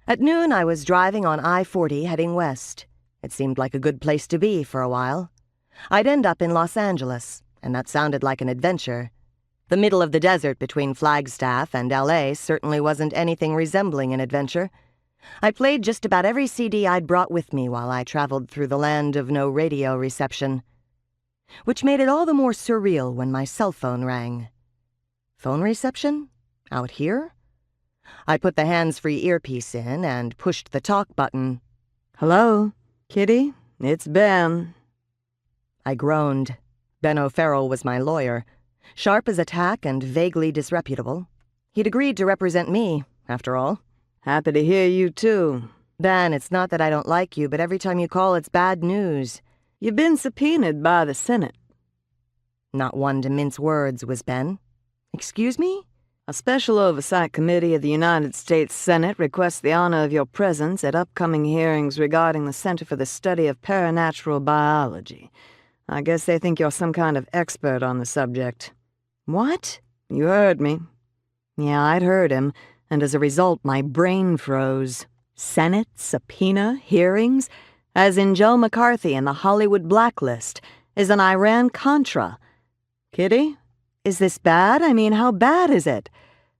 At noon, I was driving on I-40 heading west. It seemed like a good place to be for a while. I'd end up in Los Angeles, and that sounded like an adventure. The middle of the desert between Flagstaff and L.A. certainly wasn't anything resembling an adventure. I played just about every CD I'd brought with me while I traveled through the land of no radio reception, which made it all the more surreal when my cell phone rang. Phone reception? Out here? I put the hands-free earpiece in and pushed the talk button. "Hello, Kitty? It's Ben." I groaned. Ben O'Farrell was my lawyer, sharp as a tack and vaguely disreputable. He'd agreed to represent me, after all. "Happy to hear you, too." Ben, it's not that I don't like you, but every time you call, it's bad news. "You've been subpoenaed by the Senate." Not one to mince words was Ben. Excuse me? "A special oversight committee of the United States Senate requests the honor of your presence at upcoming hearings regarding the Center for the Study of Paranatural Biology. I guess they think you're some kind of expert on the subject." What? "You heard me." Yeah, I'd heard him, and as a result, my brain froze. Senate, subpoena, hearings, as in Joe McCarthy in the Hollywood blacklist, is an Iran-Contra. "Kitty, is this bad? I mean, how bad is it?"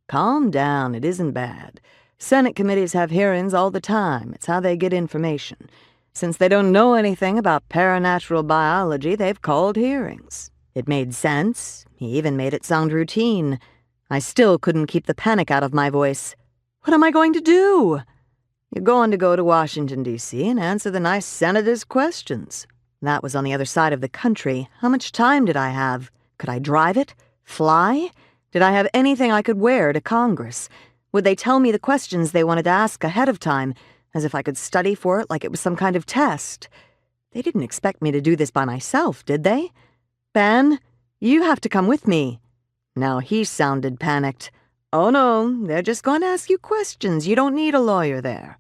"Calm down, it isn't bad. Senate committees have hearings all the time. It's how they get information. Since they don't know anything about paranatural biology, they've called hearings." It made sense. He even made it sound routine. I still couldn't keep the panic out of my voice. "What am I going to do?" "You're going to go to Washington, D.C. and answer the nice senator's questions." That was on the other side of the country. How much time did I have? Could I drive it? Fly? Did I have anything I could wear to Congress? Would they tell me the questions they wanted to ask ahead of time, as if I could study for it like it was some kind of test? They didn't expect me to do this by myself, did they? "Ben, you have to come with me." Now he sounded panicked. "Oh no, they're just going to ask you questions. You don't need a lawyer there.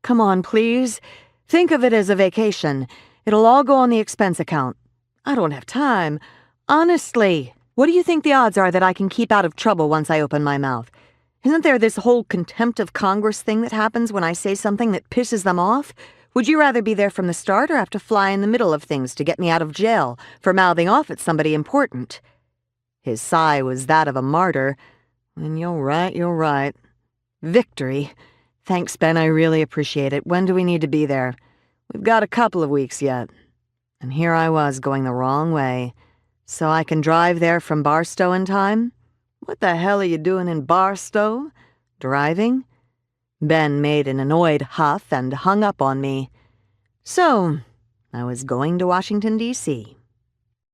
Come on, please. Think of it as a vacation. It'll all go on the expense account." "I don't have time. Honestly, what do you think the odds are that I can keep out of trouble once I open my mouth? Isn't there this whole contempt of Congress thing that happens when I say something that pisses them off? Would you rather be there from the start or have to fly in the middle of things to get me out of jail for mouthing off at somebody important?" His sigh was that of a martyr. "And you're right. Victory. Thanks, Ben, I really appreciate it. When do we need to be there?" "We've got a couple of weeks yet." And here I was going the wrong way. "So I can drive there from Barstow in time?" "What the hell are you doing in Barstow?" "Driving?" Ben made an annoyed huff and hung up on me. So, I was going to Washington, D.C.